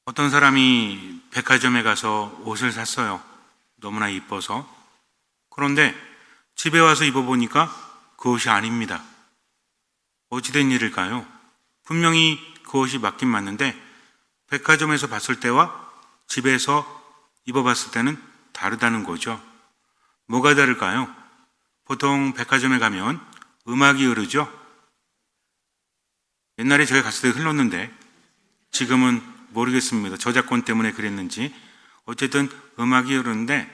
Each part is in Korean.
어떤 사람이 백화점에 가서 옷을 샀어요. 너무나 이뻐서. 그런데 집에 와서 입어보니까 그 옷이 아닙니다. 어찌된 일일까요? 분명히 그 옷이 맞긴 맞는데 백화점에서 봤을 때와 집에서 입어봤을 때는 다르다는 거죠. 뭐가 다를까요? 보통 백화점에 가면 음악이 흐르죠? 옛날에 저희 갔을 때 흘렀는데 지금은 모르겠습니다. 저작권 때문에 그랬는지. 어쨌든 음악이 흐르는데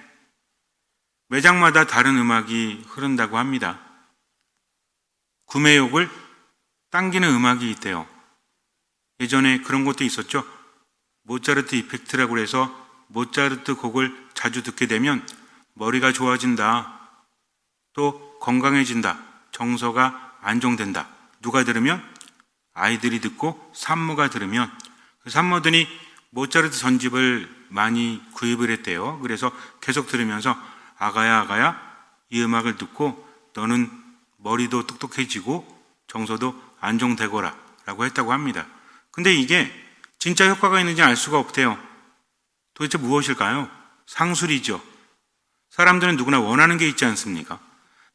매장마다 다른 음악이 흐른다고 합니다. 구매욕을 당기는 음악이 있대요. 예전에 그런 것도 있었죠. 모차르트 이펙트라고 해서 모차르트 곡을 자주 듣게 되면 머리가 좋아진다. 또 건강해진다. 정서가 안정된다. 누가 들으면? 아이들이 듣고 산모가 들으면. 산모들이 모차르트 전집을 많이 구입을 했대요. 그래서 계속 들으면서 아가야 이 음악을 듣고 너는 머리도 똑똑해지고 정서도 안정되거라 라고 했다고 합니다. 근데 이게 진짜 효과가 있는지 알 수가 없대요. 도대체 무엇일까요? 상술이죠. 사람들은 누구나 원하는 게 있지 않습니까?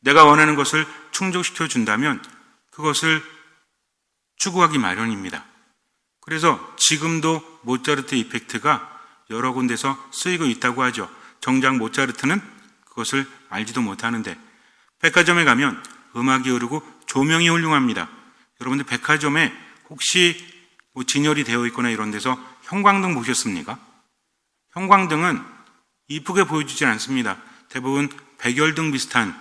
내가 원하는 것을 충족시켜 준다면 그것을 추구하기 마련입니다. 그래서 지금도 모차르트 이펙트가 여러 군데서 쓰이고 있다고 하죠. 정작 모차르트는 그것을 알지도 못하는데 백화점에 가면 음악이 흐르고 조명이 훌륭합니다. 여러분들 백화점에 혹시 진열이 되어 있거나 이런 데서 형광등 보셨습니까? 형광등은 이쁘게 보여주지 않습니다. 대부분 백열등 비슷한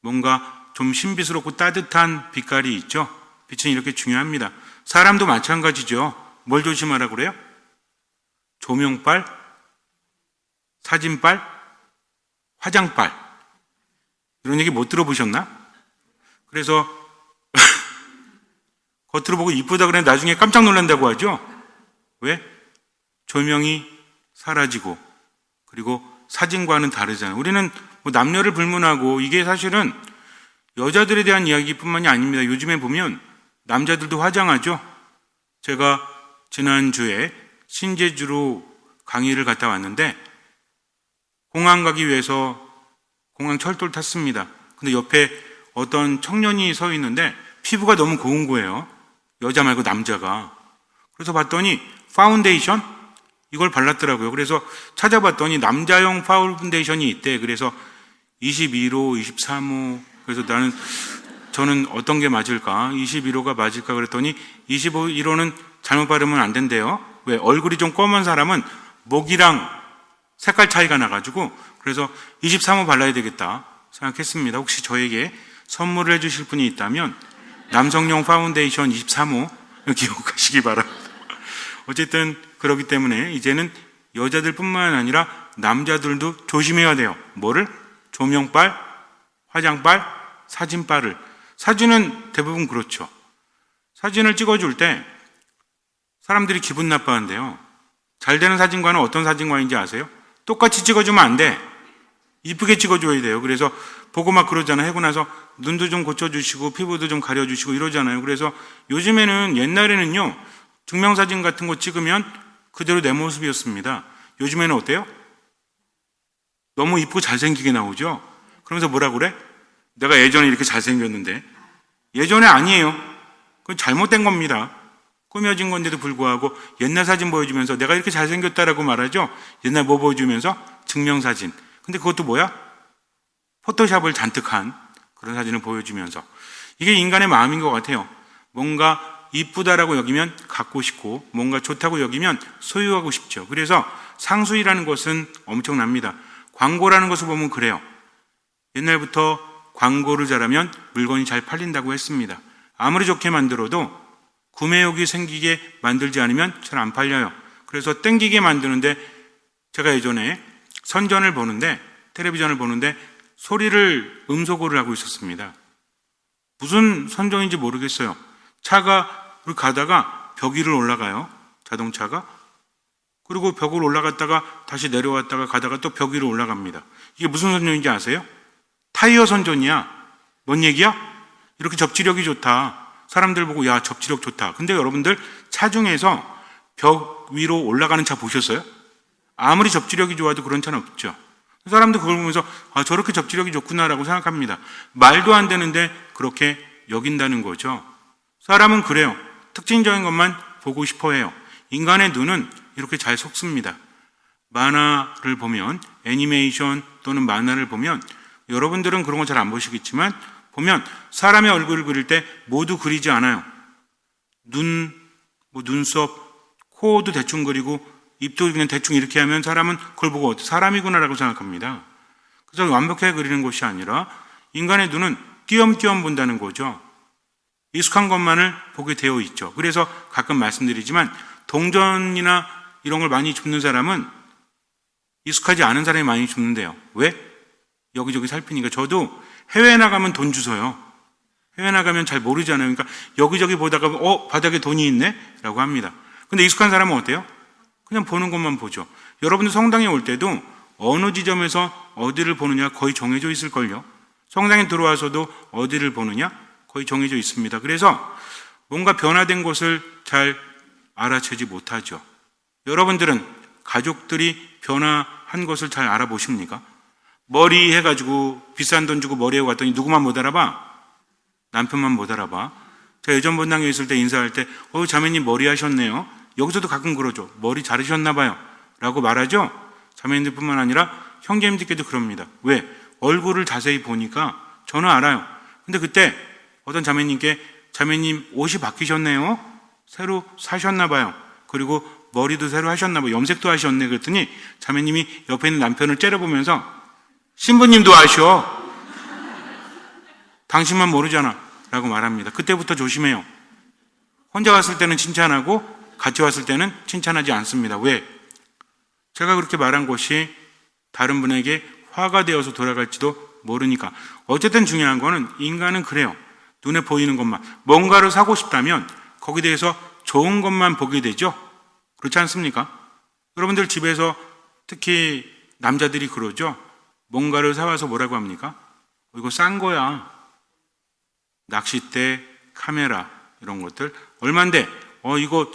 뭔가 좀 신비스럽고 따뜻한 빛깔이 있죠. 빛은 이렇게 중요합니다. 사람도 마찬가지죠. 뭘 조심하라고 그래요? 조명빨, 사진빨, 화장빨. 이런 얘기 못 들어보셨나? 그래서 겉으로 보고 이쁘다 그래 나중에 깜짝 놀란다고 하죠. 왜? 조명이 사라지고 그리고 사진과는 다르잖아요. 우리는 뭐 남녀를 불문하고 이게 사실은 여자들에 대한 이야기뿐만이 아닙니다. 요즘에 보면 남자들도 화장하죠. 제가 지난주에 신제주로 강의를 갔다 왔는데 공항 가기 위해서 공항 철도를 탔습니다. 근데 옆에 어떤 청년이 서 있는데 피부가 너무 고운 거예요. 여자 말고 남자가. 그래서 봤더니 파운데이션? 이걸 발랐더라고요. 그래서 찾아봤더니 남자용 파운데이션이 있대. 그래서 22호, 23호. 그래서 저는 어떤 게 맞을까? 21호가 맞을까? 그랬더니 21호는 잘못 바르면 안 된대요. 왜? 얼굴이 좀 검은 사람은 목이랑 색깔 차이가 나가지고 그래서 23호 발라야 되겠다 생각했습니다. 혹시 저에게 선물을 해주실 분이 있다면 남성용 파운데이션 23호 기억하시기 바랍니다. 어쨌든 그렇기 때문에 이제는 여자들뿐만 아니라 남자들도 조심해야 돼요. 뭐를? 조명빨, 화장빨, 사진빨을. 사진은 대부분 그렇죠. 사진을 찍어줄 때 사람들이 기분 나빠한대요. 잘 되는 사진관은 어떤 사진관인지 아세요? 똑같이 찍어주면 안 돼. 이쁘게 찍어줘야 돼요. 그래서 보고 막 그러잖아요. 하고 나서 눈도 좀 고쳐주시고 피부도 좀 가려주시고 이러잖아요. 그래서 요즘에는 옛날에는요. 증명사진 같은 거 찍으면 그대로 내 모습이었습니다. 요즘에는 어때요? 너무 이쁘고 잘생기게 나오죠? 그러면서 뭐라 그래? 내가 예전에 이렇게 잘생겼는데 예전에 아니에요. 그건 잘못된 겁니다. 꾸며진 건데도 불구하고 옛날 사진 보여주면서 내가 이렇게 잘생겼다라고 말하죠. 옛날 뭐 보여주면서 증명사진. 근데 그것도 뭐야? 포토샵을 잔뜩 한 그런 사진을 보여주면서. 이게 인간의 마음인 것 같아요. 뭔가 이쁘다라고 여기면 갖고 싶고 뭔가 좋다고 여기면 소유하고 싶죠. 그래서 상수이라는 것은 엄청납니다. 광고라는 것을 보면 그래요. 옛날부터 광고를 잘하면 물건이 잘 팔린다고 했습니다. 아무리 좋게 만들어도 구매욕이 생기게 만들지 않으면 잘 안 팔려요. 그래서 땡기게 만드는데 제가 예전에 선전을 보는데 텔레비전을 보는데 소리를 음소거를 하고 있었습니다. 무슨 선전인지 모르겠어요. 차가 가다가 벽 위를 올라가요. 자동차가. 그리고 벽을 올라갔다가 다시 내려왔다가 가다가 또 벽 위로 올라갑니다. 이게 무슨 선전인지 아세요? 타이어 선전이야. 뭔 얘기야? 이렇게 접지력이 좋다. 사람들 보고 야 접지력 좋다. 근데 여러분들 차 중에서 벽 언덕 위로 올라가는 차 보셨어요? 아무리 접지력이 좋아도 그런 차는 없죠. 사람도 그걸 보면서 저렇게 접지력이 좋구나라고 생각합니다. 말도 안 되는데 그렇게 여긴다는 거죠. 사람은 그래요. 특징적인 것만 보고 싶어 해요. 인간의 눈은 이렇게 잘 속습니다. 만화를 보면, 애니메이션 또는 만화를 보면, 여러분들은 그런 거 잘 안 보시겠지만 보면 사람의 얼굴을 그릴 때 모두 그리지 않아요. 눈썹, 코도 대충 그리고 입도 그냥 대충 이렇게 하면 사람은 그걸 보고 사람이구나라고 생각합니다. 그래서 완벽하게 그리는 것이 아니라 인간의 눈은 띄엄띄엄 본다는 거죠. 익숙한 것만을 보게 되어 있죠. 그래서 가끔 말씀드리지만 동전이나 이런 걸 많이 줍는 사람은 익숙하지 않은 사람이 많이 줍는데요. 왜? 여기저기 살피니까. 저도 해외에 나가면 돈 주서요. 해외 나가면 잘 모르잖아요. 그러니까 여기저기 보다가 바닥에 돈이 있네? 라고 합니다. 근데 익숙한 사람은 어때요? 그냥 보는 것만 보죠. 여러분들 성당에 올 때도 어느 지점에서 어디를 보느냐 거의 정해져 있을걸요. 성당에 들어와서도 어디를 보느냐 거의 정해져 있습니다. 그래서 뭔가 변화된 것을 잘 알아채지 못하죠. 여러분들은 가족들이 변화한 것을 잘 알아보십니까? 머리 해가지고 비싼 돈 주고 머리 하고 갔더니 누구만 못 알아봐? 남편만 못 알아봐. 제가 예전 본당에 있을 때 인사할 때 자매님 머리 하셨네요. 여기서도 가끔 그러죠. 머리 자르셨나 봐요 라고 말하죠. 자매님들뿐만 아니라 형제님들께도 그럽니다. 왜? 얼굴을 자세히 보니까 저는 알아요. 근데 그때 어떤 자매님께 자매님 옷이 바뀌셨네요. 새로 사셨나 봐요. 그리고 머리도 새로 하셨나 봐요. 염색도 하셨네. 그랬더니 자매님이 옆에 있는 남편을 째려보면서 신부님도 아셔. 당신만 모르잖아 라고 말합니다. 그때부터 조심해요. 혼자 왔을 때는 칭찬하고 같이 왔을 때는 칭찬하지 않습니다. 왜? 제가 그렇게 말한 것이 다른 분에게 화가 되어서 돌아갈지도 모르니까. 어쨌든 중요한 거는 인간은 그래요. 눈에 보이는 것만. 뭔가를 사고 싶다면 거기에 대해서 좋은 것만 보게 되죠. 그렇지 않습니까? 여러분들 집에서 특히 남자들이 그러죠. 뭔가를 사와서 뭐라고 합니까? 이거 싼 거야. 낚싯대, 카메라 이런 것들 얼만데? 이거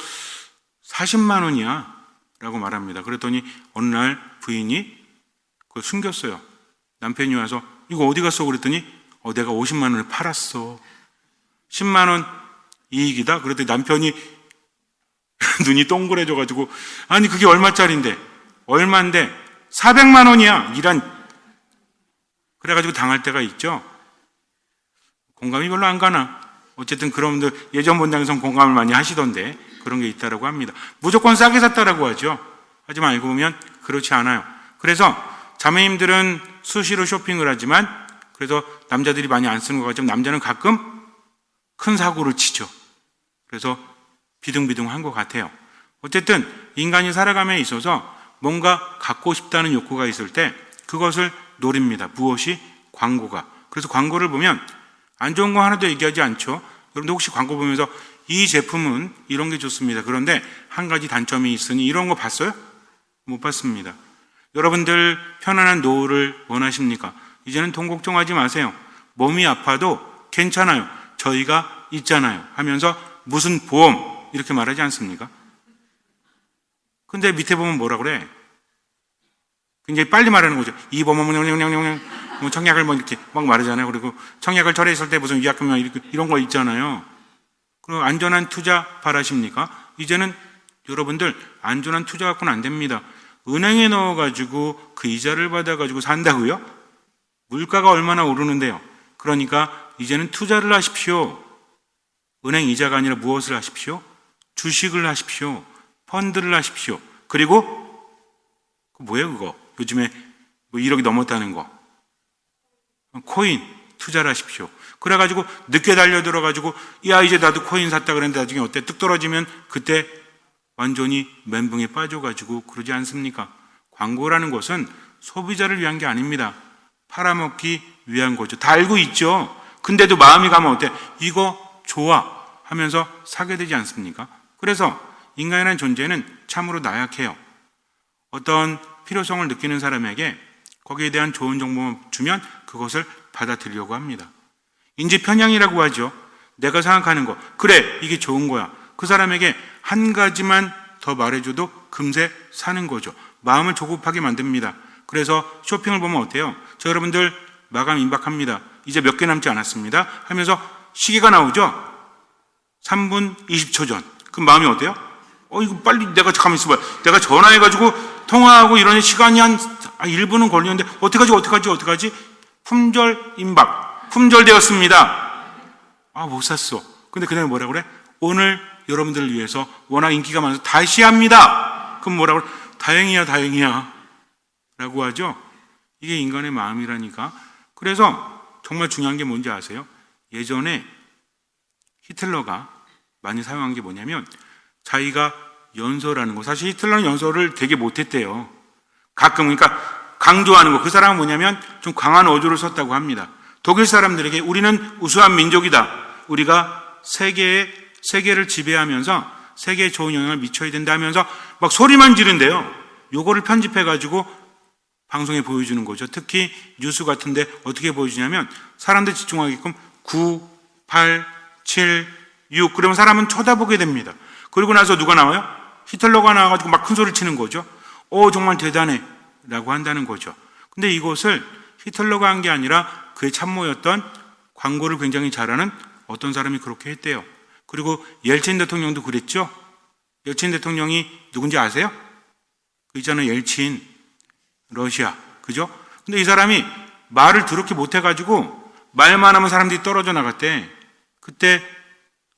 40만 원이야 라고 말합니다. 그랬더니 어느 날 부인이 그걸 숨겼어요. 남편이 와서 이거 어디 갔어? 그랬더니 내가 50만 원에 팔았어. 10만 원 이익이다? 그랬더니 남편이 눈이 동그래져가지고 아니 그게 얼마짜린데? 얼만데? 400만 원이야. 그래가지고 당할 때가 있죠. 공감이 별로 안 가나? 어쨌든 그런 분들 예전 본당에서는 공감을 많이 하시던데 그런 게 있다라고 합니다. 무조건 싸게 샀다라고 하죠. 하지만 알고 보면 그렇지 않아요. 그래서 자매님들은 수시로 쇼핑을 하지만 그래서 남자들이 많이 안 쓰는 것 같지만 남자는 가끔 큰 사고를 치죠. 그래서 비등비등한 것 같아요. 어쨌든 인간이 살아감에 있어서 뭔가 갖고 싶다는 욕구가 있을 때 그것을 노립니다. 무엇이? 광고가. 그래서 광고를 보면 안 좋은 거 하나도 얘기하지 않죠. 여러분들 혹시 광고 보면서 이 제품은 이런 게 좋습니다. 그런데 한 가지 단점이 있으니 이런 거 봤어요? 못 봤습니다. 여러분들 편안한 노후를 원하십니까? 이제는 돈 걱정하지 마세요. 몸이 아파도 괜찮아요. 저희가 있잖아요. 하면서 무슨 보험 이렇게 말하지 않습니까? 근데 밑에 보면 뭐라 그래? 굉장히 빨리 말하는 거죠. 이 보험은 청약을 이렇게 막 말하잖아요. 그리고 청약을 철회했을 때 무슨 위약금 이런 거 있잖아요. 그리고 안전한 투자 바라십니까? 이제는 여러분들 안전한 투자 갖고는 안 됩니다. 은행에 넣어가지고 그 이자를 받아가지고 산다고요? 물가가 얼마나 오르는데요. 그러니까 이제는 투자를 하십시오. 은행 이자가 아니라 무엇을 하십시오? 주식을 하십시오. 펀드를 하십시오. 그리고 뭐예요 그거? 요즘에 1억이 넘었다는 거. 코인 투자를 하십시오. 그래가지고 늦게 달려들어가지고 이제 나도 코인 샀다 그랬는데 나중에 어때? 뚝 떨어지면 그때 완전히 멘붕에 빠져가지고 그러지 않습니까? 광고라는 것은 소비자를 위한 게 아닙니다. 팔아먹기 위한 거죠. 다 알고 있죠. 근데도 마음이 가면 어때? 이거 좋아 하면서 사게 되지 않습니까? 그래서 인간이라는 존재는 참으로 나약해요. 어떤 필요성을 느끼는 사람에게 거기에 대한 좋은 정보만 주면 그것을 받아들이려고 합니다. 인지 편향이라고 하죠. 내가 생각하는 거. 그래, 이게 좋은 거야. 그 사람에게 한 가지만 더 말해줘도 금세 사는 거죠. 마음을 조급하게 만듭니다. 그래서 쇼핑을 보면 어때요? 저 여러분들 마감 임박합니다. 이제 몇 개 남지 않았습니다. 하면서 시계가 나오죠? 3분 20초 전. 그럼 마음이 어때요? 이거 빨리 내가 가만히 있어봐. 내가 전화해가지고 통화하고 이러는 시간이 한 1분은 걸리는데 어떡하지? 품절 임박. 품절되었습니다. 못 샀어. 근데 그 다음에 뭐라 그래? 오늘 여러분들을 위해서 워낙 인기가 많아서 다시 합니다. 그럼 뭐라 그래? 다행이야. 라고 하죠. 이게 인간의 마음이라니까. 그래서 정말 중요한 게 뭔지 아세요? 예전에 히틀러가 많이 사용한 게 뭐냐면 자기가 연설하는 거. 사실 히틀러는 연설을 되게 못했대요. 가끔, 그러니까 강조하는 거. 그 사람은 뭐냐면 좀 강한 어조를 썼다고 합니다. 독일 사람들에게 우리는 우수한 민족이다. 우리가 세계를 지배하면서 세계에 좋은 영향을 미쳐야 된다 하면서 막 소리만 지른대요. 요거를 편집해가지고 방송에 보여주는 거죠. 특히 뉴스 같은데 어떻게 보여주냐면 사람들 집중하게끔 9, 8, 7, 6 그러면 사람은 쳐다보게 됩니다. 그리고 나서 누가 나와요? 히틀러가 나와가지고 막 큰 소리를 치는 거죠. 정말 대단해 라고 한다는 거죠. 근데 이것을 히틀러가 한 게 아니라 그의 참모였던 광고를 굉장히 잘하는 어떤 사람이 그렇게 했대요. 그리고 옐친 대통령도 그랬죠. 옐친 대통령이 누군지 아세요? 그 있잖아요. 옐친, 러시아, 그죠? 근데 이 사람이 말을 더럽게 못해가지고 말만 하면 사람들이 떨어져 나갔대. 그때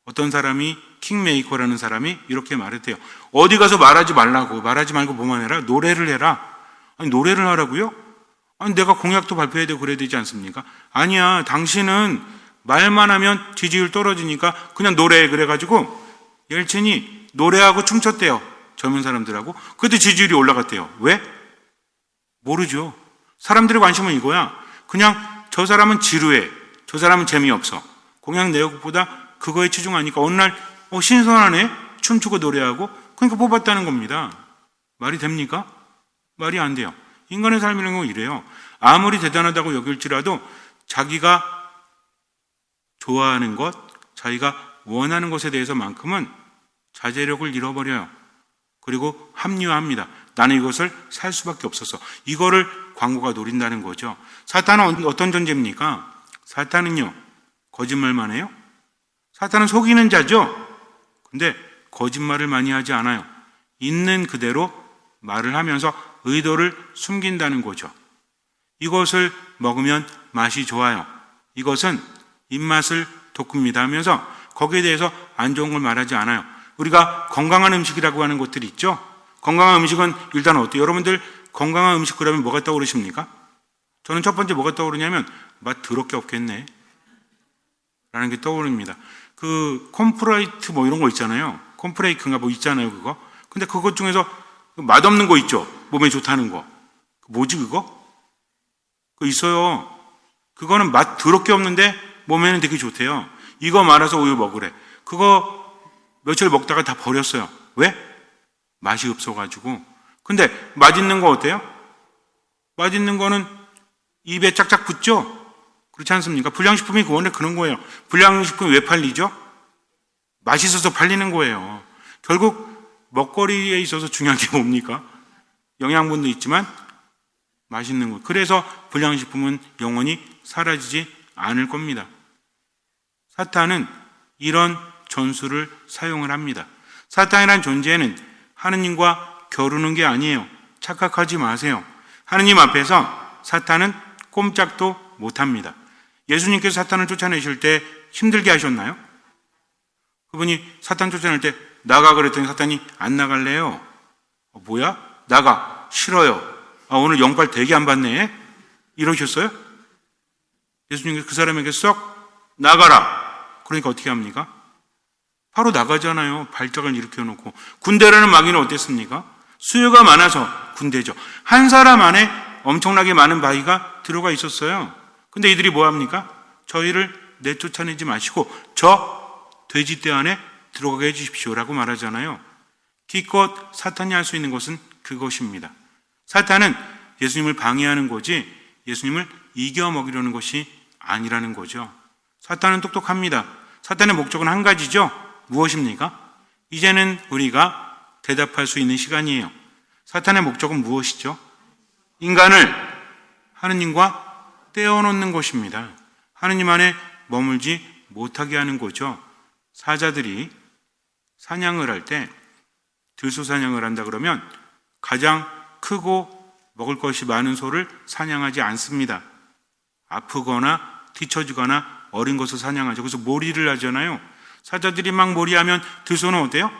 어떤 사람이 킹메이커라는 사람이 이렇게 말했대요. 어디 가서 말하지 말고 뭐만 해라? 노래를 해라. 아니 노래를 하라고요? 아니 내가 공약도 발표해야 되고 그래야 되지 않습니까? 아니야, 당신은 말만 하면 지지율 떨어지니까 그냥 노래해. 그래가지고 옐친이 노래하고 춤췄대요. 젊은 사람들하고. 그때 지지율이 올라갔대요. 왜? 모르죠. 사람들의 관심은 이거야. 그냥 저 사람은 지루해. 저 사람은 재미없어. 공약 내용보다 그거에 치중하니까 어느 날 신선하네. 춤추고 노래하고. 그러니까 뽑았다는 겁니다. 말이 됩니까? 말이 안 돼요. 인간의 삶이라는 건 이래요. 아무리 대단하다고 여길지라도 자기가 좋아하는 것, 자기가 원하는 것에 대해서만큼은 자제력을 잃어버려요. 그리고 합리화합니다. 나는 이것을 살 수밖에 없어서. 이거를 광고가 노린다는 거죠. 사탄은 어떤 존재입니까? 사탄은요, 거짓말만 해요? 사탄은 속이는 자죠? 근데 거짓말을 많이 하지 않아요. 있는 그대로 말을 하면서 의도를 숨긴다는 거죠. 이것을 먹으면 맛이 좋아요. 이것은 입맛을 돋굽니다 하면서 거기에 대해서 안 좋은 걸 말하지 않아요. 우리가 건강한 음식이라고 하는 것들이 있죠. 건강한 음식은 일단 어때요? 여러분들 건강한 음식 그러면 뭐가 떠오르십니까? 저는 첫 번째 뭐가 떠오르냐면 맛 더럽게 없겠네 라는 게 떠오릅니다. 그 콤프라이트 뭐 이런 거 있잖아요. 콤프레이크인가 뭐 있잖아요. 그거. 근데 그것 중에서 맛없는 거 있죠. 몸에 좋다는 거. 뭐지 그거? 그거 있어요. 그거는 맛 더럽게 없는데 몸에는 되게 좋대요. 이거 말아서 우유 먹으래. 그거 며칠 먹다가 다 버렸어요. 왜? 맛이 없어가지고. 근데 맛있는 거 어때요? 맛있는 거는 입에 짝짝 붙죠? 그렇지 않습니까? 불량식품이 원래 그런 거예요. 불량식품이 왜 팔리죠? 맛있어서 팔리는 거예요. 결국 먹거리에 있어서 중요한 게 뭡니까? 영양분도 있지만 맛있는 거. 그래서 불량식품은 영원히 사라지지 않을 겁니다. 사탄은 이런 전술을 사용을 합니다. 사탄이란 존재는 하느님과 겨루는 게 아니에요. 착각하지 마세요. 하느님 앞에서 사탄은 꼼짝도 못합니다. 예수님께서 사탄을 쫓아내실 때 힘들게 하셨나요? 그분이 사탄 쫓아낼 때 나가 그랬더니 사탄이 안 나갈래요. 뭐야? 나가. 싫어요. 오늘 영빨 되게 안 받네. 이러셨어요? 예수님께서 그 사람에게 썩 나가라. 그러니까 어떻게 합니까? 바로 나가잖아요. 발작을 일으켜놓고. 군대라는 마귀는 어땠습니까? 수요가 많아서 군대죠. 한 사람 안에 엄청나게 많은 바위가 들어가 있었어요. 근데 이들이 뭐 합니까? 저희를 내쫓아내지 마시고 저 돼지떼 안에 들어가게 해주십시오라고 말하잖아요. 기껏 사탄이 할 수 있는 것은 그것입니다. 사탄은 예수님을 방해하는 거지 예수님을 이겨먹이려는 것이 아니라는 거죠. 사탄은 똑똑합니다. 사탄의 목적은 한 가지죠. 무엇입니까? 이제는 우리가 대답할 수 있는 시간이에요. 사탄의 목적은 무엇이죠? 인간을 하느님과 떼어놓는 것입니다. 하느님 안에 머물지 못하게 하는 거죠. 사자들이 사냥을 할 때, 들소 사냥을 한다 그러면 가장 크고 먹을 것이 많은 소를 사냥하지 않습니다. 아프거나 뒤처지거나 어린 것을 사냥하죠. 그래서 몰이를 하잖아요. 사자들이 막 몰이하면 들소는 어때요?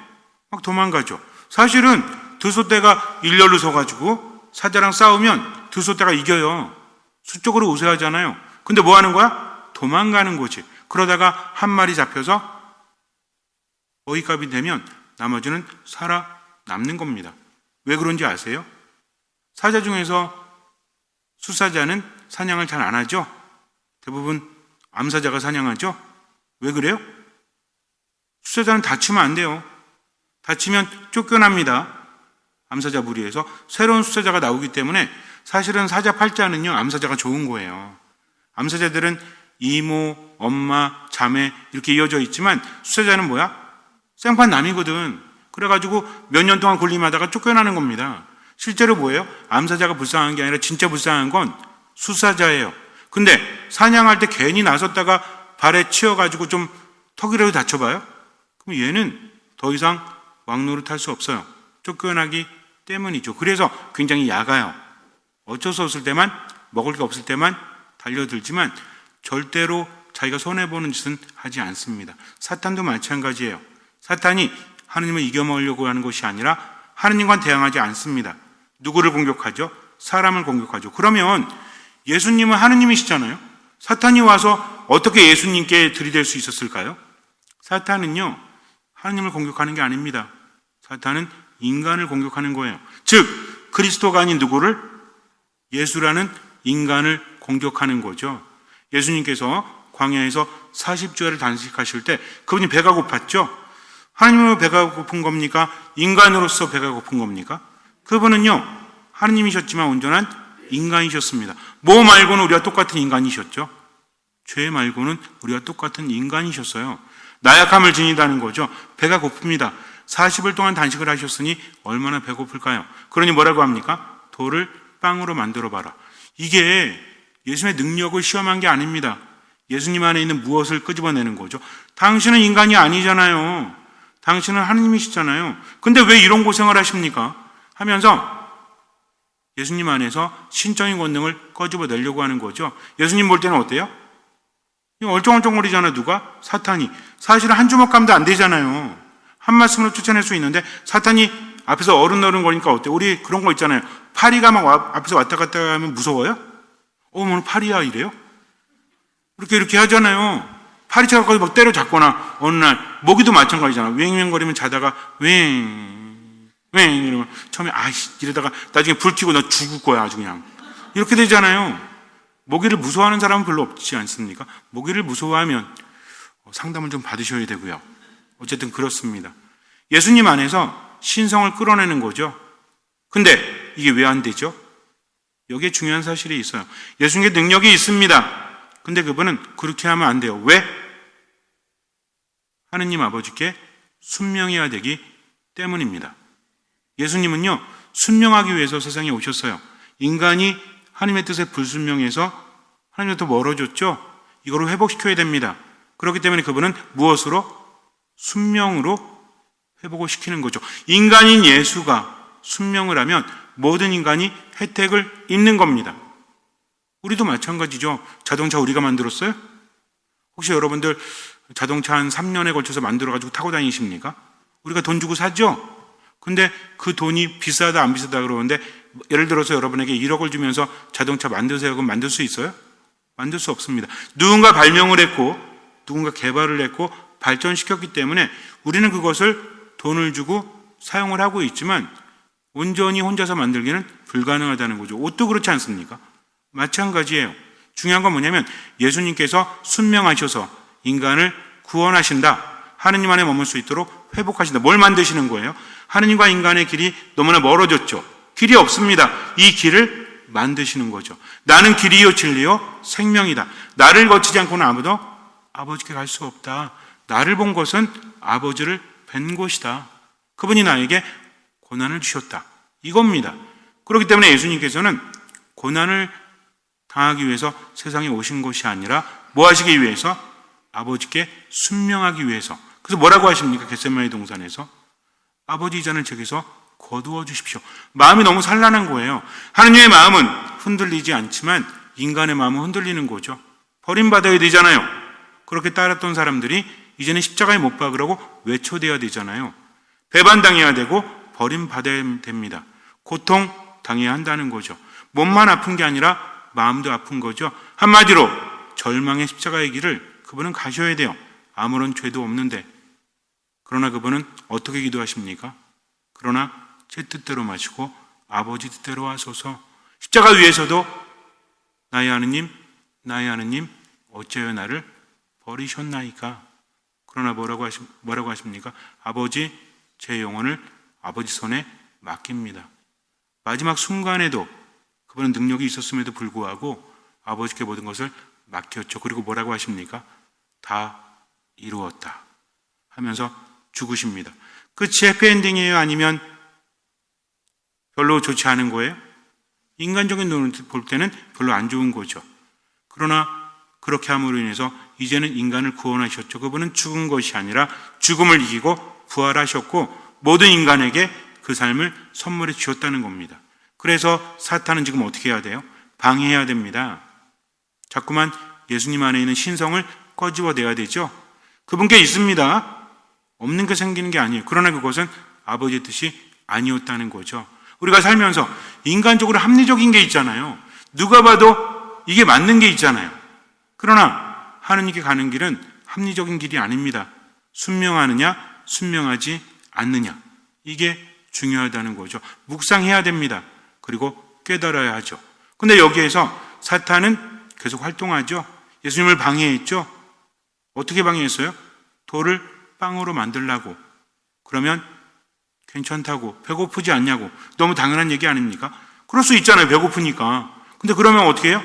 막 도망가죠. 사실은 들소떼가 일렬로 서가지고 사자랑 싸우면 들소떼가 이겨요. 수적으로 우세하잖아요. 근데 뭐 하는 거야? 도망가는 거지. 그러다가 한 마리 잡혀서 어휘값이 되면 나머지는 살아남는 겁니다. 왜 그런지 아세요? 사자 중에서 수사자는 사냥을 잘 안 하죠? 대부분 암사자가 사냥하죠? 왜 그래요? 수사자는 다치면 안 돼요. 다치면 쫓겨납니다. 암사자 무리에서 새로운 수사자가 나오기 때문에 사실은 사자 팔자는요, 암사자가 좋은 거예요. 암사자들은 이모, 엄마, 자매 이렇게 이어져 있지만 수사자는 뭐야? 생판 남이거든. 그래가지고 몇 년 동안 군림하다가 쫓겨나는 겁니다. 실제로 뭐예요? 암사자가 불쌍한 게 아니라 진짜 불쌍한 건 수사자예요. 근데 사냥할 때 괜히 나섰다가 발에 치여가지고 좀 턱이라도 다쳐봐요? 그럼 얘는 더 이상 왕노릇 할 수 없어요. 쫓겨나기 때문이죠. 그래서 굉장히 약아요. 어쩔 수 없을 때만, 먹을 게 없을 때만 달려들지만 절대로 자기가 손해보는 짓은 하지 않습니다. 사탄도 마찬가지예요. 사탄이 하느님을 이겨먹으려고 하는 것이 아니라 하느님과 대항하지 않습니다. 누구를 공격하죠? 사람을 공격하죠. 그러면 예수님은 하느님이시잖아요. 사탄이 와서 어떻게 예수님께 들이댈 수 있었을까요? 사탄은요, 하느님을 공격하는 게 아닙니다. 사탄은 인간을 공격하는 거예요. 즉, 그리스도가 아닌 누구를? 예수라는 인간을 공격하는 거죠. 예수님께서 광야에서 40주야를 단식하실 때 그분이 배가 고팠죠. 하나님으로 배가 고픈 겁니까? 인간으로서 배가 고픈 겁니까? 그분은요, 하느님이셨지만 온전한 인간이셨습니다. 뭐 말고는 우리와 똑같은 인간이셨죠. 죄 말고는 우리와 똑같은 인간이셨어요. 나약함을 지니다는 거죠. 배가 고픕니다. 40일 동안 단식을 하셨으니 얼마나 배고플까요? 그러니 뭐라고 합니까? 돌을 빵으로 만들어 봐라. 이게 예수님의 능력을 시험한 게 아닙니다. 예수님 안에 있는 무엇을 끄집어내는 거죠. 당신은 인간이 아니잖아요. 당신은 하느님이시잖아요. 근데 왜 이런 고생을 하십니까? 하면서 예수님 안에서 신적인 권능을 꺼집어내려고 하는 거죠. 예수님 볼 때는 어때요? 얼쩡얼쩡거리잖아요. 누가? 사탄이. 사실은 한 주먹감도 안 되잖아요. 한 말씀으로 쫓아낼 수 있는데 사탄이 앞에서 어른어른거리니까 어때요? 우리 그런 거 있잖아요. 파리가 막 앞에서 왔다 갔다 하면 무서워요? 오늘 파리야 이래요? 이렇게 하잖아요. 파리채가 거기 막 때려잡거나 어느 날 모기도 마찬가지잖아. 웽웽거리면 자다가 웽 이러면 처음에 아이씨 이러다가 나중에 불 켜고 너 죽을 거야 아주 그냥 이렇게 되잖아요. 모기를 무서워하는 사람은 별로 없지 않습니까? 모기를 무서워하면 상담을 좀 받으셔야 되고요. 어쨌든 그렇습니다. 예수님 안에서 신성을 끌어내는 거죠. 근데 이게 왜 안 되죠? 여기에 중요한 사실이 있어요. 예수님께 능력이 있습니다. 근데 그분은 그렇게 하면 안 돼요. 왜? 하느님 아버지께 순명해야 되기 때문입니다. 예수님은요, 순명하기 위해서 세상에 오셨어요. 인간이 하나님의 뜻에 불순명해서 하나님부터 멀어졌죠. 이거를 회복시켜야 됩니다. 그렇기 때문에 그분은 무엇으로? 순명으로 회복을 시키는 거죠. 인간인 예수가 순명을 하면 모든 인간이 혜택을 입는 겁니다. 우리도 마찬가지죠. 자동차 우리가 만들었어요? 혹시 여러분들 자동차 한 3년에 걸쳐서 만들어가지고 타고 다니십니까? 우리가 돈 주고 사죠? 근데 그 돈이 비싸다 안 비싸다 그러는데 예를 들어서 여러분에게 1억을 주면서 자동차 만드세요. 그럼 만들 수 있어요? 만들 수 없습니다. 누군가 발명을 했고 누군가 개발을 했고 발전시켰기 때문에 우리는 그것을 돈을 주고 사용을 하고 있지만 온전히 혼자서 만들기는 불가능하다는 거죠. 옷도 그렇지 않습니까? 마찬가지예요. 중요한 건 뭐냐면 예수님께서 순명하셔서 인간을 구원하신다. 하느님 안에 머물 수 있도록 회복하신다. 뭘 만드시는 거예요? 하느님과 인간의 길이 너무나 멀어졌죠. 길이 없습니다. 이 길을 만드시는 거죠. 나는 길이요 진리요 생명이다. 나를 거치지 않고는 아무도 아버지께 갈 수 없다. 나를 본 것은 아버지를 뵌 곳이다. 그분이 나에게 고난을 주셨다. 이겁니다. 그렇기 때문에 예수님께서는 고난을 당하기 위해서 세상에 오신 것이 아니라 뭐 하시기 위해서? 아버지께 순명하기 위해서. 그래서 뭐라고 하십니까? 겟세마네 동산에서 아버지 이 잔을 제게서 거두어 주십시오. 마음이 너무 산란한 거예요. 하느님의 마음은 흔들리지 않지만 인간의 마음은 흔들리는 거죠. 버림받아야 되잖아요. 그렇게 따랐던 사람들이 이제는 십자가에 못 박으라고 외쳐대야 되잖아요. 배반당해야 되고 버림받아야 됩니다. 고통 당해야 한다는 거죠. 몸만 아픈 게 아니라 마음도 아픈 거죠. 한마디로 절망의 십자가의 길을 그분은 가셔야 돼요. 아무런 죄도 없는데. 그러나 그분은 어떻게 기도하십니까? 그러나 제 뜻대로 마시고 아버지 뜻대로 하소서. 십자가 위에서도 나의 하느님 어째요 나를 버리셨나이까. 그러나 뭐라고 하십니까? 아버지 제 영혼을 아버지 손에 맡깁니다. 마지막 순간에도 그분은 능력이 있었음에도 불구하고 아버지께 모든 것을 맡겼죠. 그리고 뭐라고 하십니까? 다 이루었다 하면서 죽으십니다. 끝이 해피엔딩이에요? 아니면 별로 좋지 않은 거예요? 인간적인 눈으로 볼 때는 별로 안 좋은 거죠. 그러나 그렇게 함으로 인해서 이제는 인간을 구원하셨죠. 그분은 죽은 것이 아니라 죽음을 이기고 부활하셨고 모든 인간에게 그 삶을 선물해 주셨다는 겁니다. 그래서 사탄은 지금 어떻게 해야 돼요? 방해해야 됩니다. 자꾸만 예수님 안에 있는 신성을 꺼집어내야 되죠. 그분께 있습니다. 없는 게 생기는 게 아니에요. 그러나 그것은 아버지의 뜻이 아니었다는 거죠. 우리가 살면서 인간적으로 합리적인 게 있잖아요. 누가 봐도 이게 맞는 게 있잖아요. 그러나 하느님께 가는 길은 합리적인 길이 아닙니다. 순명하느냐, 순명하지 않느냐. 이게 중요하다는 거죠. 묵상해야 됩니다. 그리고 깨달아야 하죠. 근데 여기에서 사탄은 계속 활동하죠. 예수님을 방해했죠. 어떻게 방해했어요? 돌을 빵으로 만들라고. 그러면 괜찮다고. 배고프지 않냐고. 너무 당연한 얘기 아닙니까? 그럴 수 있잖아요. 배고프니까. 근데 그러면 어떻게 해요?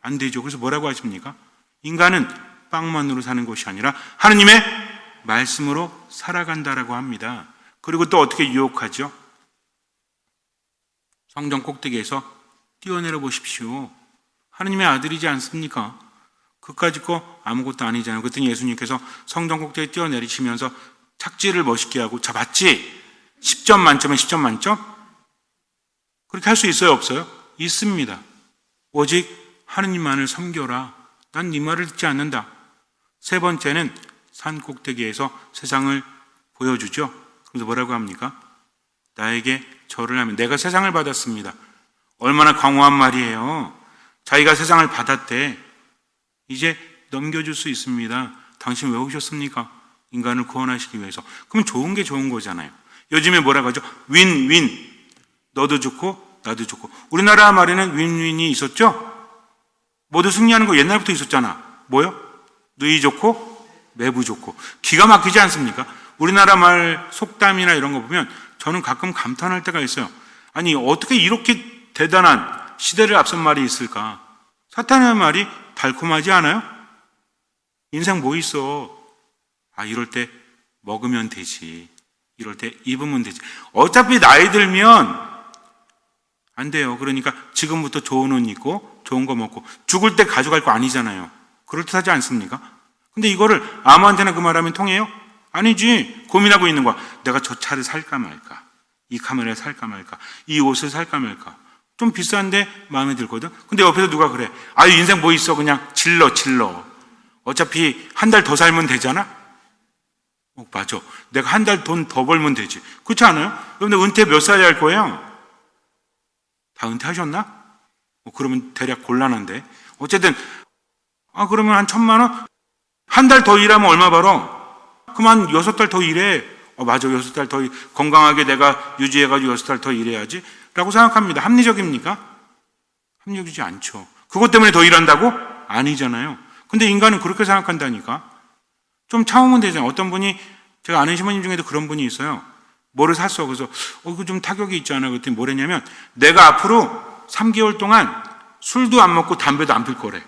안 되죠. 그래서 뭐라고 하십니까? 인간은 빵만으로 사는 것이 아니라 하느님의 말씀으로 살아간다라고 합니다. 그리고 또 어떻게 유혹하죠? 성전 꼭대기에서 뛰어내려 보십시오. 하느님의 아들이지 않습니까? 그까짓 거 아무것도 아니잖아요. 그랬더니 예수님께서 성전 꼭대기에 뛰어내리시면서 착지를 멋있게 하고 잡았지? 10점 만점에 10점 만점? 그렇게 할 수 있어요? 없어요? 있습니다. 오직 하느님만을 섬겨라. 난 네 말을 듣지 않는다. 세 번째는 산 꼭대기에서 세상을 보여주죠. 그래서 뭐라고 합니까? 나에게 절을 하면 내가 세상을 받았습니다. 얼마나 광호한 말이에요. 자기가 세상을 받았대. 이제 넘겨줄 수 있습니다. 당신 왜 오셨습니까? 인간을 구원하시기 위해서. 그럼 좋은 게 좋은 거잖아요. 요즘에 뭐라고 하죠? 윈윈. 너도 좋고 나도 좋고. 우리나라 말에는 윈윈이 있었죠? 모두 승리하는 거 옛날부터 있었잖아. 뭐요? 누이 좋고 매부 좋고. 기가 막히지 않습니까? 우리나라 말 속담이나 이런 거 보면 저는 가끔 감탄할 때가 있어요. 아니 어떻게 이렇게 대단한 시대를 앞선 말이 있을까? 사탄의 말이 달콤하지 않아요? 인생 뭐 있어? 아 이럴 때 먹으면 되지. 이럴 때 입으면 되지. 어차피 나이 들면 안 돼요. 그러니까 지금부터 좋은 옷 입고 좋은 거 먹고 죽을 때 가져갈 거 아니잖아요. 그럴듯하지 않습니까? 근데 이거를 아무한테나 그 말하면 통해요? 아니지. 고민하고 있는 거야. 내가 저 차를 살까 말까? 이 카메라를 살까 말까? 이 옷을 살까 말까? 좀 비싼데 마음에 들거든? 근데 옆에서 누가 그래. 아유 인생 뭐 있어. 그냥 질러. 어차피 한 달 더 살면 되잖아? 맞아. 내가 한 달 돈 더 벌면 되지. 그렇지 않아요? 여러분들 은퇴 몇 살에 할 거예요? 다 은퇴하셨나? 그러면 대략 곤란한데. 어쨌든 그러면 한 1,000만 원? 한 달 더 일하면 얼마 벌어? 그만 6달 더 일해. 맞아. 6달 더 건강하게 내가 유지해가지고 6달 더 일해야지 라고 생각합니다. 합리적입니까? 합리적이지 않죠. 그것 때문에 더 일한다고? 아니잖아요. 근데 인간은 그렇게 생각한다니까. 좀 참으면 되잖아요. 어떤 분이 제가 아는 시모님 중에도 그런 분이 있어요. 뭐를 샀어. 그래서 이거 좀 타격이 있지 않아? 그랬더니 뭐랬냐면 내가 앞으로 3개월 동안 술도 안 먹고 담배도 안 필 거래.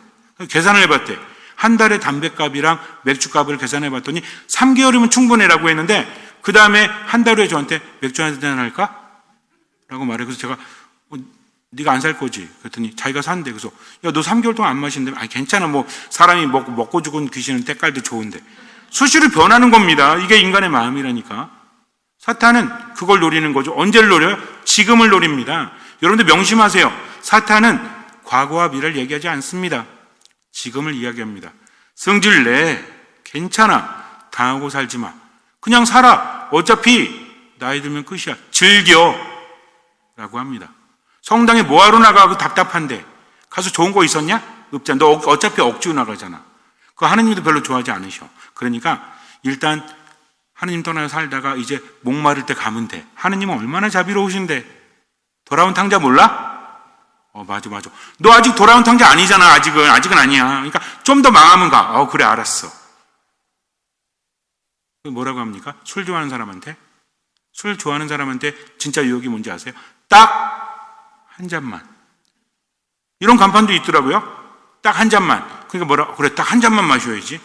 계산을 해봤대. 한 달에 담배값이랑 맥주값을 계산해봤더니 3개월이면 충분해라고 했는데 그 다음에 한 달 후에 저한테 맥주 한잔 할까? 라고 말해. 그래서 제가 네가 안 살 거지? 그랬더니 자기가 산대. 그래서 야, 너 3개월 동안 안 마신대. 아니, 괜찮아. 뭐 사람이 먹고 죽은 귀신은 때깔도 좋은데. 수시로 변하는 겁니다. 이게 인간의 마음이라니까. 사탄은 그걸 노리는 거죠. 언제를 노려요? 지금을 노립니다. 여러분들 명심하세요. 사탄은 과거와 미래를 얘기하지 않습니다. 지금을 이야기합니다. 성질 내. 괜찮아. 당하고 살지 마. 그냥 살아. 어차피 나이 들면 끝이야. 즐겨. 라고 합니다. 성당에 뭐하러 나가? 그 답답한데. 가서 좋은 거 있었냐? 없잖아. 너 어차피 억지로 나가잖아. 그 하느님도 별로 좋아하지 않으셔. 그러니까 일단 하느님 떠나서 살다가 이제 목마를 때 가면 돼. 하느님은 얼마나 자비로우신데. 돌아온 탕자 몰라? 맞아. 너 아직 돌아온 탕자 아니잖아. 아직은 아니야. 그러니까 좀 더 망하면 가. 그래, 알았어. 뭐라고 합니까? 술 좋아하는 사람한테 진짜 유혹이 뭔지 아세요? 딱 한 잔만. 이런 간판도 있더라고요. 딱 한 잔만. 그러니까 그래, 딱 한 잔만 마셔야지.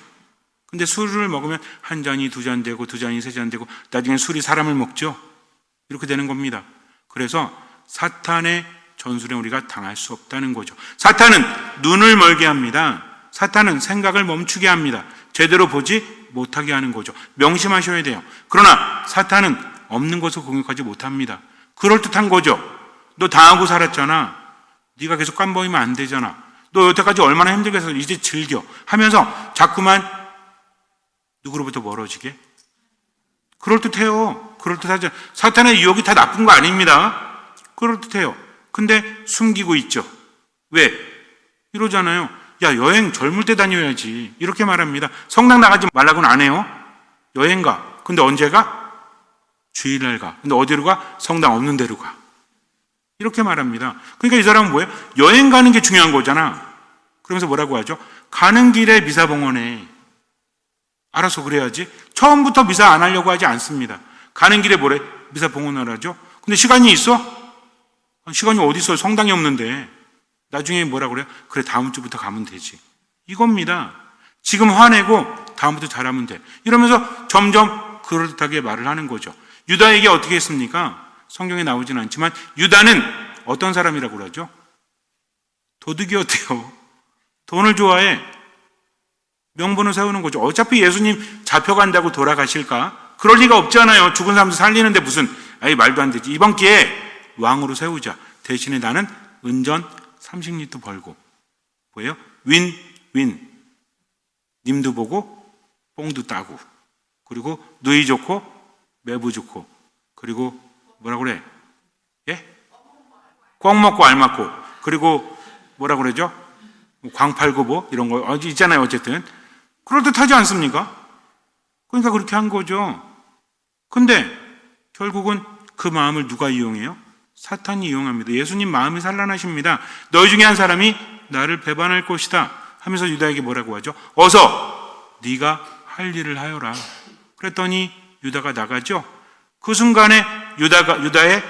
근데 술을 먹으면 한 잔이 두 잔 되고, 두 잔이 세 잔 되고, 나중에 술이 사람을 먹죠. 이렇게 되는 겁니다. 그래서 사탄의 전술에 우리가 당할 수 없다는 거죠. 사탄은 눈을 멀게 합니다. 사탄은 생각을 멈추게 합니다. 제대로 보지 못하게 하는 거죠. 명심하셔야 돼요. 그러나 사탄은 없는 것을 공격하지 못합니다. 그럴듯한 거죠. 너 당하고 살았잖아. 네가 계속 깜보이면 안 되잖아. 너 여태까지 얼마나 힘들게 해서 이제 즐겨 하면서 자꾸만 누구로부터 멀어지게? 그럴듯해요. 그럴듯하죠. 사탄의 유혹이 다 나쁜 거 아닙니다. 그럴듯해요. 근데 숨기고 있죠. 왜? 이러잖아요. 야, 여행 젊을 때 다녀야지. 이렇게 말합니다. 성당 나가지 말라고는 안 해요. 여행 가. 근데 언제 가? 주일날 가. 근데 어디로 가? 성당 없는 데로 가. 이렇게 말합니다. 그러니까 이 사람은 뭐예요? 여행 가는 게 중요한 거잖아. 그러면서 뭐라고 하죠? 가는 길에 미사 봉헌해. 알아서 그래야지. 처음부터 미사 안 하려고 하지 않습니다. 가는 길에 뭐래? 미사 봉헌을 하죠. 근데 시간이 있어? 시간이 어디 있어요? 성당이 없는데. 나중에 뭐라 그래요? 그래, 다음 주부터 가면 되지. 이겁니다. 지금 화내고 다음부터 잘하면 돼. 이러면서 점점 그럴듯하게 말을 하는 거죠. 유다에게 어떻게 했습니까? 성경에 나오지는 않지만 유다는 어떤 사람이라고 그러죠? 도둑이었대요. 돈을 좋아해. 명분을 세우는 거죠. 어차피 예수님 잡혀간다고 돌아가실까? 그럴 리가 없잖아요. 죽은 사람도 살리는데 무슨 말도 안 되지. 이번 기회에 왕으로 세우자. 대신에 나는 은전 30리터 벌고 뭐예요? 윈. 님도 보고 뽕도 따고 그리고 누이 좋고 매부 좋고 그리고 뭐라 그래? 예? 꽝 먹고 알 맞고 그리고 뭐라 그러죠? 광 팔고 뭐 이런 거 있잖아요. 어쨌든 그럴듯하지 않습니까? 그러니까 그렇게 한 거죠. 근데 결국은 그 마음을 누가 이용해요? 사탄이 이용합니다. 예수님 마음이 산란하십니다. 너희 중에 한 사람이 나를 배반할 것이다 하면서 유다에게 뭐라고 하죠? 어서 네가 할 일을 하여라. 그랬더니 유다가 나가죠. 그 순간에 유다의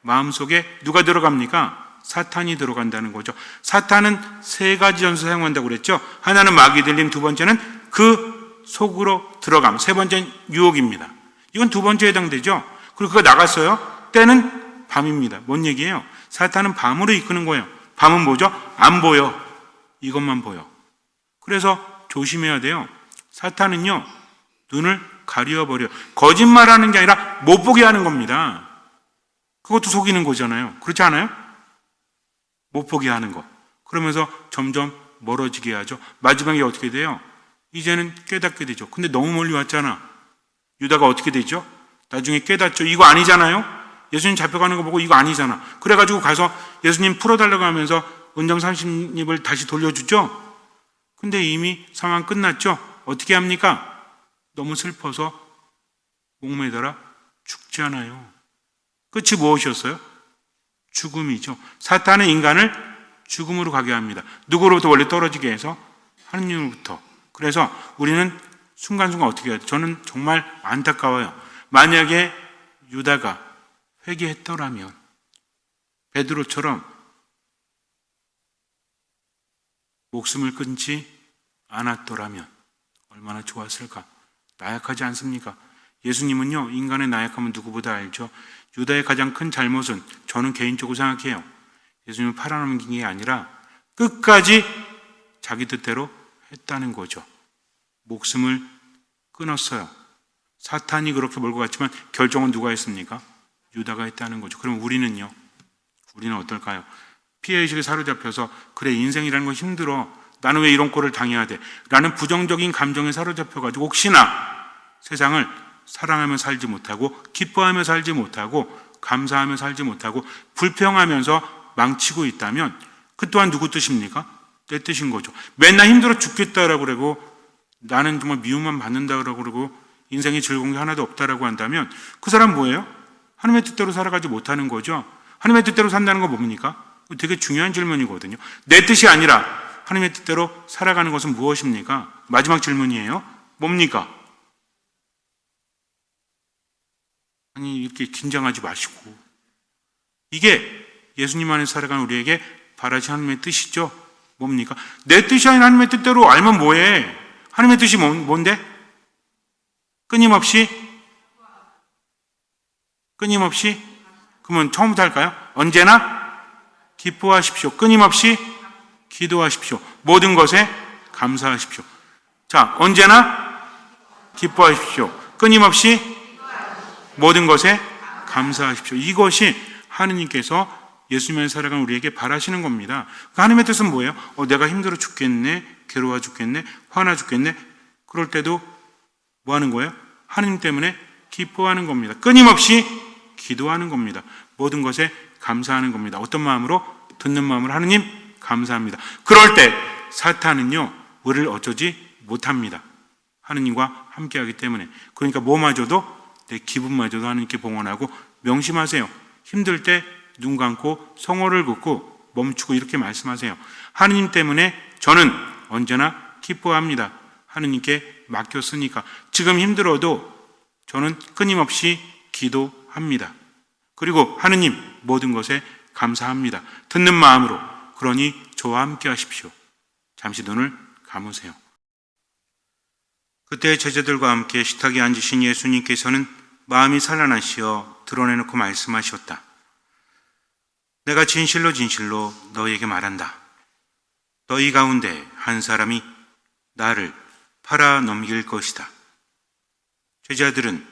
마음속에 누가 들어갑니까? 사탄이 들어간다는 거죠. 사탄은 세 가지 전술 사용한다고 그랬죠. 하나는 마귀 들림, 두 번째는 그 속으로 들어감, 세 번째는 유혹입니다. 이건 두 번째에 해당되죠. 그리고 그가 나갔어요. 때는 밤입니다. 뭔 얘기예요? 사탄은 밤으로 이끄는 거예요. 밤은 뭐죠? 안 보여. 이것만 보여. 그래서 조심해야 돼요. 사탄은요, 눈을 가려버려. 거짓말하는 게 아니라 못 보게 하는 겁니다. 그것도 속이는 거잖아요. 그렇지 않아요? 못 보게 하는 거. 그러면서 점점 멀어지게 하죠. 마지막에 어떻게 돼요? 이제는 깨닫게 되죠. 근데 너무 멀리 왔잖아. 유다가 어떻게 되죠? 나중에 깨닫죠. 이거 아니잖아요? 예수님 잡혀가는 거 보고 이거 아니잖아. 그래가지고 가서 예수님 풀어달라고 하면서 은정 30입을 다시 돌려주죠. 근데 이미 상황 끝났죠. 어떻게 합니까? 너무 슬퍼서 목매달아 죽잖아요. 끝이 무엇이었어요? 죽음이죠. 사탄은 인간을 죽음으로 가게 합니다. 누구로부터 원래 떨어지게 해서? 하느님으로부터. 그래서 우리는 순간순간 어떻게 해야 돼요? 저는 정말 안타까워요. 만약에 유다가 회개했더라면, 베드로처럼 목숨을 끊지 않았더라면 얼마나 좋았을까? 나약하지 않습니까? 예수님은요, 인간의 나약함은 누구보다 알죠. 유다의 가장 큰 잘못은 저는 개인적으로 생각해요. 예수님을 팔아넘긴 게 아니라 끝까지 자기 뜻대로 했다는 거죠. 목숨을 끊었어요. 사탄이 그렇게 몰고 갔지만 결정은 누가 했습니까? 유다가 했다는 거죠. 그럼 우리는요? 우리는 어떨까요? 피해의식에 사로잡혀서 그래, 인생이라는 건 힘들어. 나는 왜 이런 꼴을 당해야 돼? 라는 부정적인 감정에 사로잡혀가지고 혹시나 세상을 사랑하며 살지 못하고 기뻐하며 살지 못하고 감사하며 살지 못하고 불평하면서 망치고 있다면 그 또한 누구 뜻입니까? 내 뜻인 거죠. 맨날 힘들어 죽겠다라고 그러고 나는 정말 미움만 받는다라고 그러고 인생에 즐거운 게 하나도 없다라고 한다면 그 사람 뭐예요? 하나님의 뜻대로 살아가지 못하는 거죠. 하나님의 뜻대로 산다는 건 뭡니까? 되게 중요한 질문이거든요. 내 뜻이 아니라 하나님의 뜻대로 살아가는 것은 무엇입니까? 마지막 질문이에요. 뭡니까? 아니, 이렇게 긴장하지 마시고. 이게 예수님 안에 살아가는 우리에게 바라시는 하나님의 뜻이죠. 뭡니까? 내 뜻이 아닌 하나님의 뜻대로 알면 뭐해? 하나님의 뜻이 뭔데? 끊임없이? 그러면 처음부터 할까요? 언제나 기뻐하십시오. 끊임없이 기도하십시오. 모든 것에 감사하십시오. 자, 언제나 기뻐하십시오. 끊임없이 모든 것에 감사하십시오. 이것이 하느님께서 예수님을 살아가는 우리에게 바라시는 겁니다. 하나님의 뜻은 뭐예요? 내가 힘들어 죽겠네, 괴로워 죽겠네, 화나 죽겠네. 그럴 때도 뭐 하는 거예요? 하나님 때문에 기뻐하는 겁니다. 끊임없이 기도하는 겁니다. 모든 것에 감사하는 겁니다. 어떤 마음으로? 듣는 마음으로 하느님 감사합니다. 그럴 때 사탄은요, 우리를 어쩌지 못합니다. 하느님과 함께하기 때문에. 그러니까 뭐마저도, 내 기분마저도 하느님께 봉헌하고 명심하세요. 힘들 때 눈 감고 성호를 긋고 멈추고 이렇게 말씀하세요. 하느님 때문에 저는 언제나 기뻐합니다. 하느님께 맡겼으니까. 지금 힘들어도 저는 끊임없이 기도합니다. 그리고 하느님 모든 것에 감사합니다. 듣는 마음으로. 그러니 저와 함께 하십시오. 잠시 눈을 감으세요. 그때 제자들과 함께 식탁에 앉으신 예수님께서는 마음이 산란하시어 드러내놓고 말씀하셨다. 내가 진실로 진실로 너희에게 말한다. 너희 가운데 한 사람이 나를 팔아 넘길 것이다. 제자들은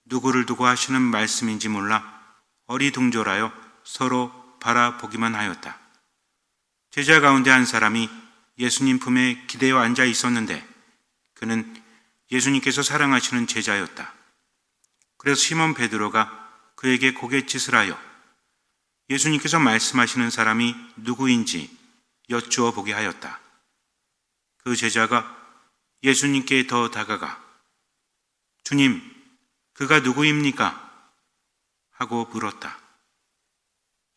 누구를 두고 하시는 말씀인지 몰라 어리둥절하여 서로 바라보기만 하였다. 제자 가운데 한 사람이 예수님 품에 기대어 앉아 있었는데 그는 예수님께서 사랑하시는 제자였다. 그래서 시몬 베드로가 그에게 고갯짓을 하여 예수님께서 말씀하시는 사람이 누구인지 여쭈어 보게 하였다. 그 제자가 예수님께 더 다가가 주님, 그가 누구입니까? 하고 물었다.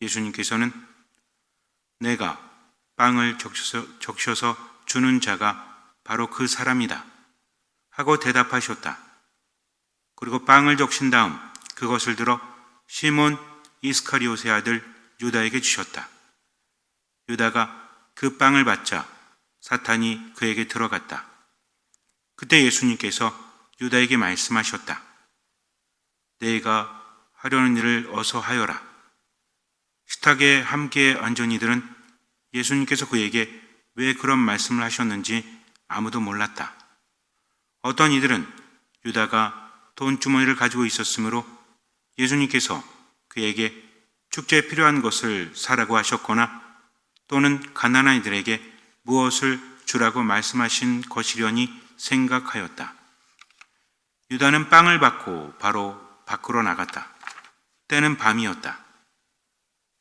예수님께서는 내가 빵을 적셔서 주는 자가 바로 그 사람이다 하고 대답하셨다. 그리고 빵을 적신 다음 그것을 들어 시몬 이스카리옷의 아들 유다에게 주셨다. 유다가 그 빵을 받자 사탄이 그에게 들어갔다. 그때 예수님께서 유다에게 말씀하셨다. 내가 하려는 일을 어서 하여라. 식탁에 함께 앉은 이들은 예수님께서 그에게 왜 그런 말씀을 하셨는지 아무도 몰랐다. 어떤 이들은 유다가 돈주머니를 가지고 있었으므로 예수님께서 그에게 축제에 필요한 것을 사라고 하셨거나 또는 가난한 이들에게 무엇을 주라고 말씀하신 것이려니 생각하였다. 유다는 빵을 받고 바로 밖으로 나갔다. 때는 밤이었다.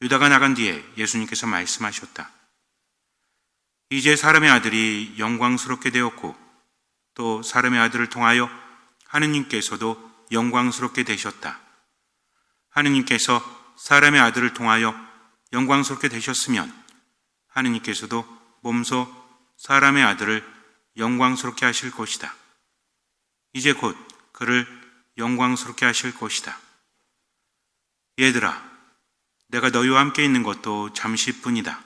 유다가 나간 뒤에 예수님께서 말씀하셨다. 이제 사람의 아들이 영광스럽게 되었고 또 사람의 아들을 통하여 하느님께서도 영광스럽게 되셨다. 하느님께서 사람의 아들을 통하여 영광스럽게 되셨으면 하느님께서도 몸소 사람의 아들을 영광스럽게 하실 것이다. 이제 곧 그를 영광스럽게 하실 것이다. 얘들아, 내가 너희와 함께 있는 것도 잠시뿐이다.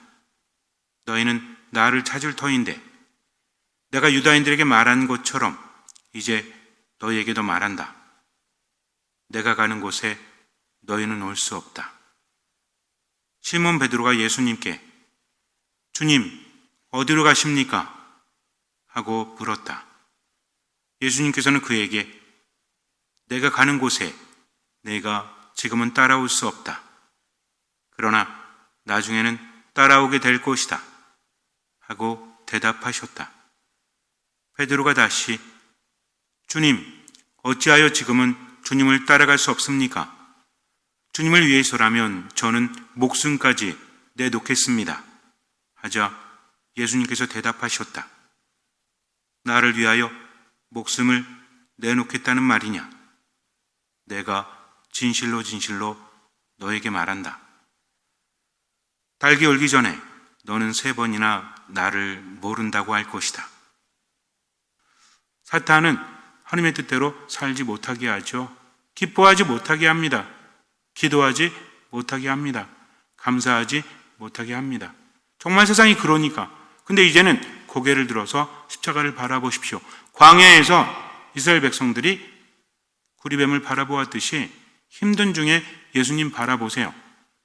너희는 나를 찾을 터인데 내가 유다인들에게 말한 것처럼 이제 너희에게도 말한다. 내가 가는 곳에 너희는 올 수 없다. 시몬 베드로가 예수님께 주님, 어디로 가십니까? 하고 물었다. 예수님께서는 그에게 내가 가는 곳에 내가 지금은 따라올 수 없다. 그러나 나중에는 따라오게 될 것이다. 하고 대답하셨다. 베드로가 다시 주님, 어찌하여 지금은 주님을 따라갈 수 없습니까? 주님을 위해서라면 저는 목숨까지 내놓겠습니다. 하자 예수님께서 대답하셨다. 나를 위하여 목숨을 내놓겠다는 말이냐? 내가 진실로 진실로 너에게 말한다. 달기 얼기 전에 너는 3번이나 나를 모른다고 할 것이다. 사탄은 하나님의 뜻대로 살지 못하게 하죠. 기뻐하지 못하게 합니다. 기도하지 못하게 합니다. 감사하지 못하게 합니다. 정말 세상이 그러니까. 근데 이제는 고개를 들어서 십자가를 바라보십시오. 광야에서 이스라엘 백성들이 구리뱀을 바라보았듯이 힘든 중에 예수님 바라보세요.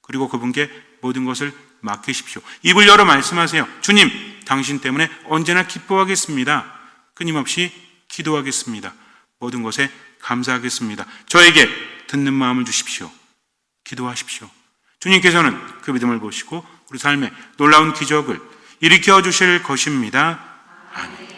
그리고 그분께 모든 것을 맡기십시오. 입을 열어 말씀하세요. 주님, 당신 때문에 언제나 기뻐하겠습니다. 끊임없이 기도하겠습니다. 모든 것에 감사하겠습니다. 저에게 듣는 마음을 주십시오. 기도하십시오. 주님께서는 그 믿음을 보시고 우리 삶에 놀라운 기적을 일으켜 주실 것입니다. 아멘.